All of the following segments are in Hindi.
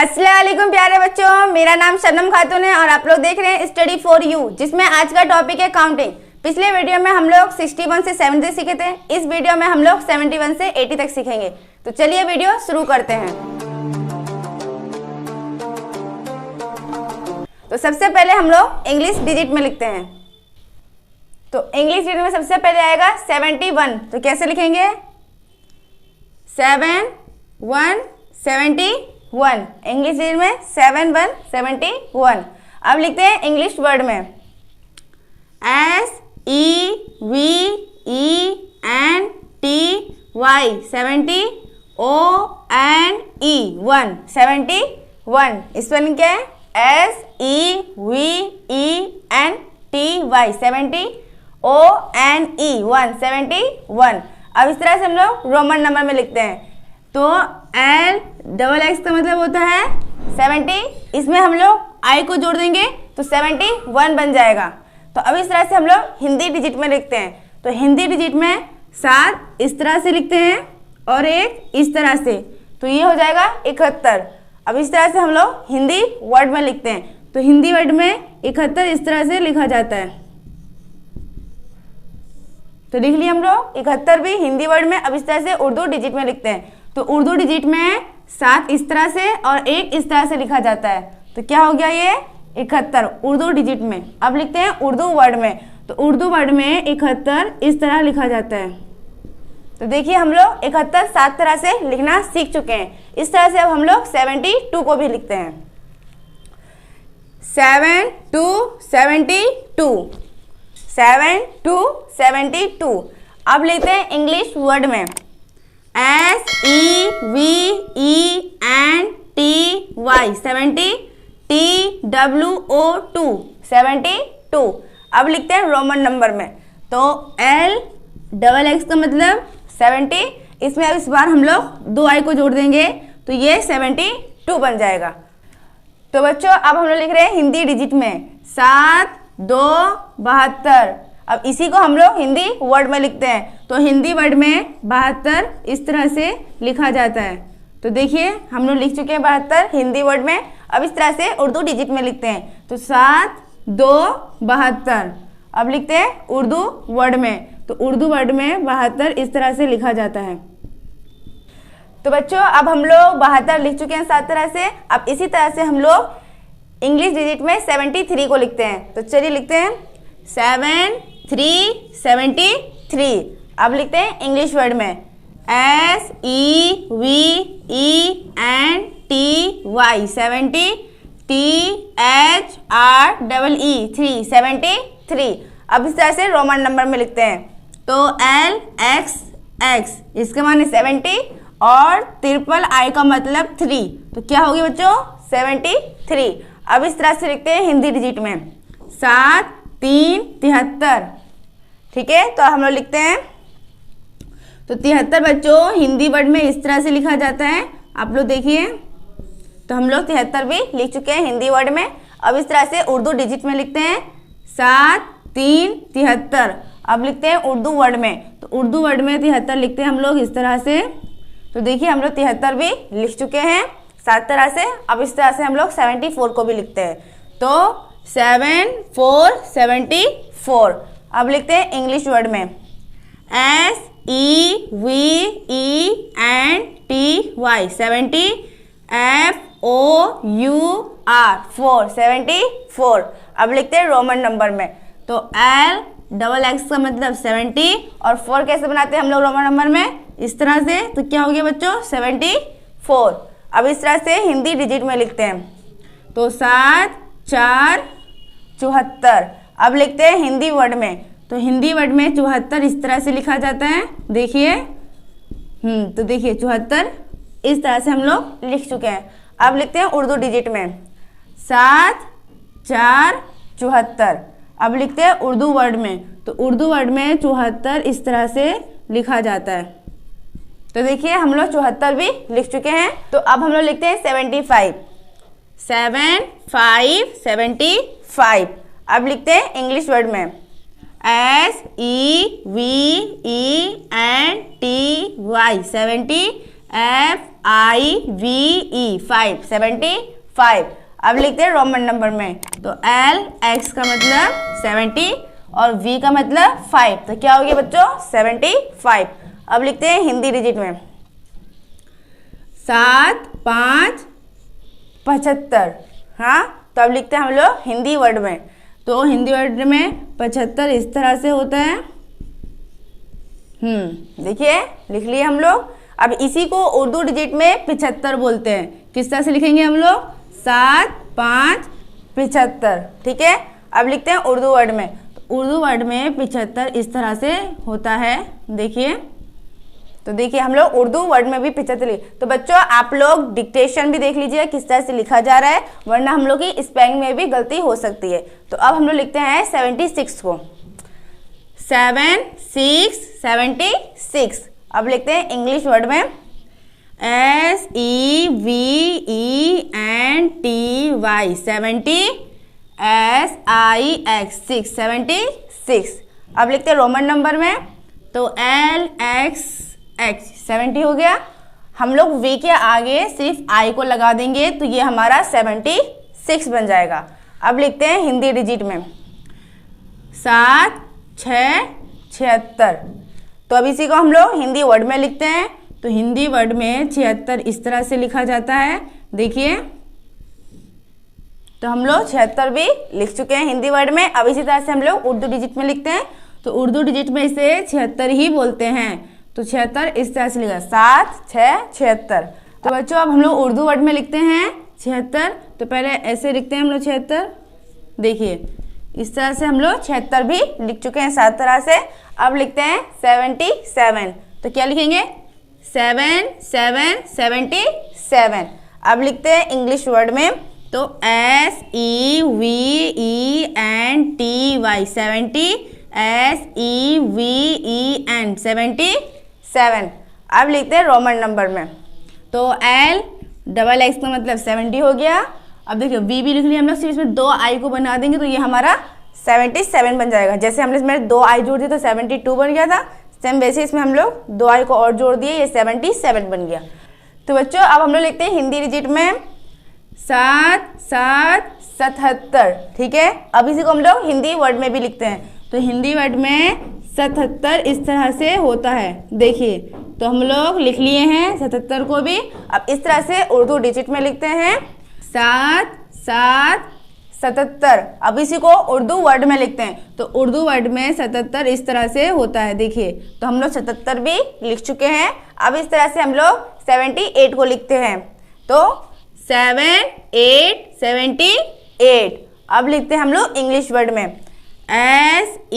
अस्सलाम वालेकुम प्यारे बच्चों, मेरा नाम शबनम खातून है और आप लोग देख रहे हैं स्टडी फॉर यू, जिसमें आज का टॉपिक है काउंटिंग। पिछले वीडियो में हम लोग 61 से 70 सीखे थे। इस वीडियो में हम लोग 71 से 80 तक सीखेंगे। तो चलिए वीडियो शुरू करते हैं। तो सबसे पहले हम लोग इंग्लिश डिजिट में लिखते हैं। तो इंग्लिश डिजिट में सबसे पहले आएगा 71। तो कैसे लिखेंगे? 7 1 71। इंग्लिश डिजिट में 7 1 71। अब लिखते हैं इंग्लिश वर्ड में SEVENTY 70 ONE 71। स्पेलिंग क्या है? SEVENTY 70 ONE 71। अब इस तरह से हम लोग रोमन नंबर में लिखते हैं। तो LXX का मतलब होता है 70, इसमें हम लोग I को जोड़ देंगे तो 71 बन जाएगा। तो अब इस तरह से हम लोग हिंदी डिजिट में लिखते हैं। तो हिंदी डिजिट में 7 इस तरह से लिखते हैं और 1 इस तरह से, तो ये हो जाएगा 71। अब इस तरह से हम लोग हिंदी वर्ड में लिखते हैं। तो हिंदी वर्ड में 71 इस तरह से लिखा जाता है। तो लिख लिए हम लोग 71 भी हिंदी वर्ड में। अब इस तरह से उर्दू डिजिट में लिखते हैं। तो उर्दू डिजिट में 7 इस तरह से और 1 इस तरह से लिखा जाता है। तो क्या हो गया ये? 71 उर्दू डिजिट में। अब लिखते हैं उर्दू वर्ड में। तो उर्दू वर्ड में 71 इस तरह लिखा जाता है। तो देखिए हम लोग 71 7 तरह से लिखना सीख चुके हैं। इस तरह से अब हम लोग 72 को भी लिखते हैं। 7 2 72 7 2 72। अब लिखते हैं इंग्लिश वर्ड में SEVENTY 70 TWO2 72। अब लिखते हैं रोमन नंबर में। तो LXX का मतलब 70, इसमें अब इस बार हम लोग 2 I को जोड़ देंगे तो ये 72 बन जाएगा। तो बच्चों अब हम लोग लिख रहे हैं हिंदी डिजिट में 7 2 72। अब इसी को हम लोग हिंदी वर्ड में लिखते हैं। तो हिंदी वर्ड में 72 इस तरह से लिखा जाता है। तो देखिए हम लोग लिख चुके हैं 72 हिंदी वर्ड में। अब इस तरह से उर्दू डिजिट में लिखते हैं। तो 7 2 72। अब लिखते हैं उर्दू वर्ड में। तो उर्दू वर्ड में 72 इस तरह से लिखा जाता है। तो बच्चों अब हम लोग 72 लिख चुके हैं 7 तरह से। अब इसी तरह से हम लोग इंग्लिश डिजिट में 73 को लिखते हैं। तो चलिए लिखते हैं 7 3 73। अब लिखते हैं इंग्लिश वर्ड में SEVENTY 70 THREE 73। अब इस तरह से रोमन नंबर में लिखते हैं। तो LXX इसका माने 70 और ट्रिपल I का मतलब 3। तो क्या होगी बच्चों? 73। अब इस तरह से लिखते हैं हिंदी डिजिट में 7 3 73। ठीक है, तो हम लोग लिखते हैं। तो 73 बच्चों हिंदी वर्ड में इस तरह से लिखा जाता है। आप लोग देखिए, तो हम लोग 73 भी लिख चुके हैं हिंदी वर्ड में। अब इस तरह से उर्दू डिजिट में लिखते हैं 7 3 73। अब लिखते हैं उर्दू वर्ड में। तो उर्दू वर्ड में 73 लिखते हैं हम लोग इस तरह से। तो देखिए हम लोग 73 भी लिख चुके हैं 7 तरह से। अब इस तरह से हम लोग 74 को भी लिखते हैं। तो 7 4 74। अब लिखते हैं इंग्लिश वर्ड में SEVENTY 70 FOUR 74। अब लिखते हैं रोमन नंबर में। तो LXX का मतलब 70 और 4 कैसे बनाते हैं हम लोग रोमन नंबर में? इस तरह से। तो क्या हो गया बच्चों? 74। अब इस तरह से हिंदी डिजिट में लिखते हैं। तो 7 4 74। अब लिखते हैं हिंदी वर्ड में। तो हिंदी वर्ड में 74 इस तरह से लिखा जाता है। देखिए तो देखिए 74 इस तरह से हम लोग लिख चुके हैं। अब लिखते हैं उर्दू डिजिट में 7 4 74। अब लिखते हैं उर्दू वर्ड में। तो उर्दू वर्ड में 74 इस तरह से लिखा जाता है। तो देखिए हम लोग 74 भी लिख चुके हैं। तो अब हम लोग लिखते हैं 75 7 5 75। अब लिखते हैं इंग्लिश वर्ड में SEVENTY 70 FIVE 5 75। अब लिखते हैं रोमन नंबर में, तो LX का मतलब 70 और V का मतलब 5, तो क्या हो गया बच्चों 75। अब लिखते हैं हिंदी डिजिट में 7 5 75। हाँ, तो अब लिखते हैं हम लोग हिंदी वर्ड में, तो हिंदी वर्ड में 75 इस तरह से होता है। देखिए लिख लिए हम लोग। अब इसी को उर्दू डिजिट में 75 बोलते हैं। किस तरह से लिखेंगे हम लोग 7 5 75। ठीक है, अब लिखते हैं उर्दू वर्ड में, तो उर्दू वर्ड में 75 इस तरह से होता है। देखिए, तो देखिए हम लोग उर्दू वर्ड में भी 75। तो बच्चों आप लोग डिक्टेशन भी देख लीजिए किस तरह से लिखा जा रहा है, वरना हम लोग की स्पेलिंग में भी गलती हो सकती है। तो अब हम लोग लिखते हैं 76 को 7 6 76। अब लिखते हैं इंग्लिश वर्ड में SEVENTY 70 SIX 76। अब लिखते हैं रोमन नंबर में, तो LXX 70 हो गया। हम लोग V के आगे सिर्फ I को लगा देंगे तो ये हमारा 76 बन जाएगा। अब लिखते हैं हिंदी डिजिट में 7 6 76। तो अब इसी को हम लोग हिंदी वर्ड में लिखते हैं, तो हिंदी वर्ड में 76 इस तरह से लिखा जाता है। देखिए, तो हम लोग 76 भी लिख चुके हैं हिंदी वर्ड में। अब इसी तरह से हम लोग उर्दू डिजिट में लिखते हैं, तो उर्दू डिजिट में इसे 76 ही बोलते हैं। तो 76 इस तरह से लिखा 7 6 76। तो बच्चों अब हम लोग उर्दू वर्ड में लिखते हैं 76, तो पहले ऐसे लिखते हैं हम लोग 76। देखिए इस तरह से हम लोग 76 भी लिख चुके हैं 7 तरह से। अब लिखते हैं 77, तो क्या लिखेंगे 7 7 77। अब लिखते हैं इंग्लिश वर्ड में, तो SEVENTY 70 SEVEN 77। अब लिखते हैं रोमन नंबर में, तो LXX का मतलब 70 हो गया। अब देखिए V भी लिख लिया हम लोग, सिर्फ इसमें 2 I को बना देंगे तो ये हमारा 77 बन जाएगा। जैसे हमने इसमें 2 I जोड़ दिए तो 72 बन गया था, सेम वैसे इसमें हम लोग 2 I को और जोड़ दिए, ये 77 बन गया। तो बच्चों अब हम लोग लिखते हैं हिंदी डिजिट में 7 7 77। ठीक है, अब इसी को हम लोग हिंदी वर्ड में भी लिखते हैं, तो हिंदी वर्ड में 77 इस तरह से होता है। देखिए, तो हम लोग लिख लिए हैं 77 को भी। अब इस तरह से उर्दू डिजिट में लिखते हैं 7 7 77। अब इसी को उर्दू वर्ड में लिखते हैं, तो उर्दू वर्ड में 77 इस तरह से होता है। देखिए, तो हम लोग 77 भी लिख चुके हैं। अब इस तरह से हम लोग 78 को लिखते हैं, तो 7 8 78। अब लिखते हैं हम लोग इंग्लिश वर्ड में SEVENTY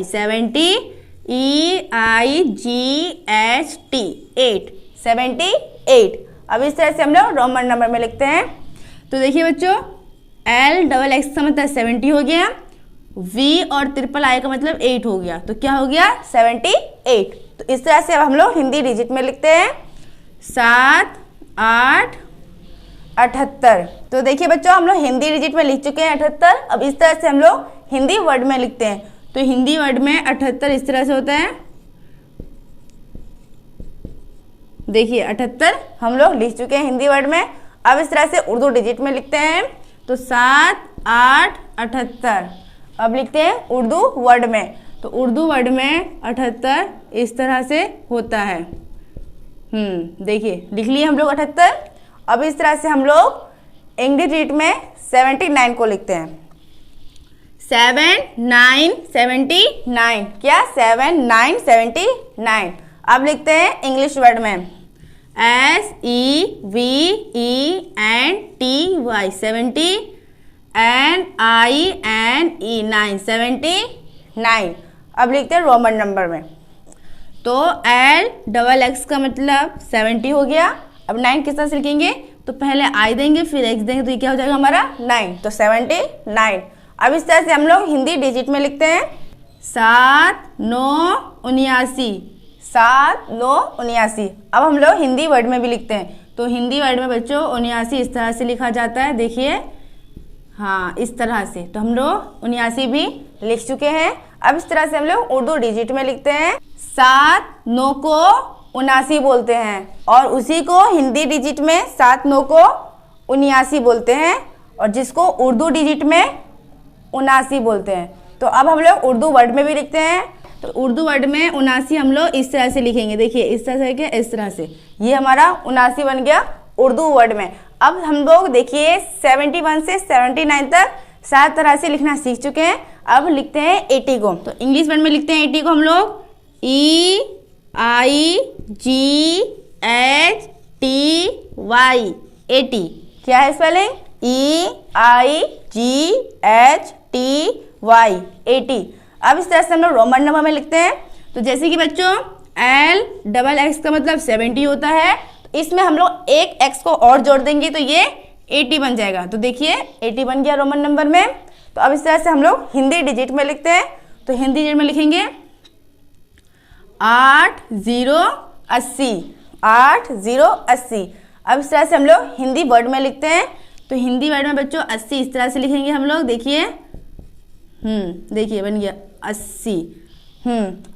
70 EIGHT 78। अब इस तरह से हम लोग रोमन नंबर में लिखते हैं। तो देखिए बच्चों LXX का मतलब 70 हो गया, V और I का मतलब 8 हो गया, तो क्या हो गया 78। तो इस तरह से अब हम लोग हिंदी डिजिट में लिखते हैं 7 8 78। तो देखिए बच्चों हम लोग हिंदी डिजिट में लिख चुके हैं 78। अब इस तरह से हम लोग हिंदी वर्ड में लिखते हैं, तो हिंदी वर्ड में 78 इस तरह से होता है। देखिए 78 हम लोग लिख चुके हैं हिंदी वर्ड में। अब इस तरह से उर्दू डिजिट में लिखते हैं, तो 7 8 78। अब लिखते हैं उर्दू वर्ड में, तो उर्दू वर्ड में 78 इस तरह से होता है। देखिए लिख लिए हम लोग 78। अब इस तरह से हम लोग इंग्लिश डिजिट में 79 को लिखते हैं 7 9 79। क्या 7 9 79। अब लिखते हैं इंग्लिश वर्ड में SEVENTY 70 NINE 79। अब लिखते हैं रोमन नंबर में, तो LXX का मतलब 70 हो गया। अब 9 किस तरह से लिखेंगे, तो पहले I देंगे फिर X देंगे, तो ये क्या हो जाएगा हमारा 9, तो 79। अब इस तरह से हम लोग हिंदी डिजिट में लिखते हैं 7 9 79 7 9 79। अब हम लोग हिंदी वर्ड में भी लिखते हैं, तो हिंदी वर्ड में बच्चों 79 इस तरह से लिखा जाता है। देखिए हाँ इस तरह से, तो हम लोग 79 भी लिख चुके हैं। अब इस तरह से हम लोग उर्दू डिजिट में लिखते हैं 7 9 को 79 बोलते हैं, और उसी को हिंदी डिजिट में 7 9 को 79 बोलते हैं, और जिसको उर्दू डिजिट में 79 बोलते हैं। तो अब हम लोग उर्दू वर्ड में भी लिखते हैं। तो उर्दू वर्ड में 79 हम लोग इस तरह से लिखेंगे, देखिए इस तरह से, इस तरह से, ये हमारा 79 बन गया उर्दू वर्ड में। अब हम लोग देखिए 71 से 79 तक 7 तरह से लिखना सीख चुके हैं। अब लिखते हैं 80 को। तो इंग्लिश वर्ड में लिखते हैं 80 को हम लोग EIGHTY 80। क्या है स्पेलिंग? EIGHTY 80। अब इस तरह से हम लोग रोमन नंबर में लिखते हैं। तो जैसे कि बच्चों LXX का मतलब 70 होता है, तो इसमें हम लोग एक x को और जोड़ देंगे तो ये 80 बन जाएगा। तो देखिए 80 बन गया रोमन नंबर में। तो अब इस तरह से हम लोग हिंदी डिजिट में लिखते हैं। तो हिंदी डिजिट में लिखेंगे 8080 8080। अब इस तरह से हम लोग हिंदी वर्ड में लिखते हैं। तो हिंदी वर्ड में बच्चों 80 इस तरह से लिखेंगे हम लोग, देखिए देखिए बन गया 80।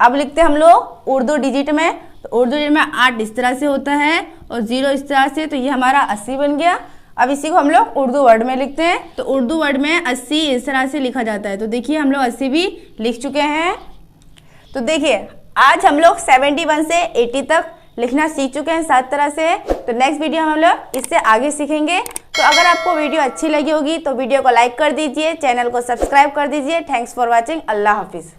अब लिखते हैं हम लोग उर्दू डिजिट में। तो उर्दू डिजिट में 8 इस तरह से होता है और 0 इस तरह से, तो ये हमारा 80 बन गया। अब इसी को हम लोग उर्दू वर्ड में लिखते हैं। तो उर्दू वर्ड में 80 इस तरह से लिखा जाता है। तो देखिए हम लोग 80 भी लिख चुके हैं। तो देखिए आज हम लोग 71 से 80 तक लिखना सीख चुके हैं 7 तरह से। तो नेक्स्ट वीडियो हम लोग इससे आगे सीखेंगे। तो अगर आपको वीडियो अच्छी लगी होगी तो वीडियो को लाइक कर दीजिए, चैनल को सब्सक्राइब कर दीजिए। Thanks for watching. अल्लाह हाफिज़।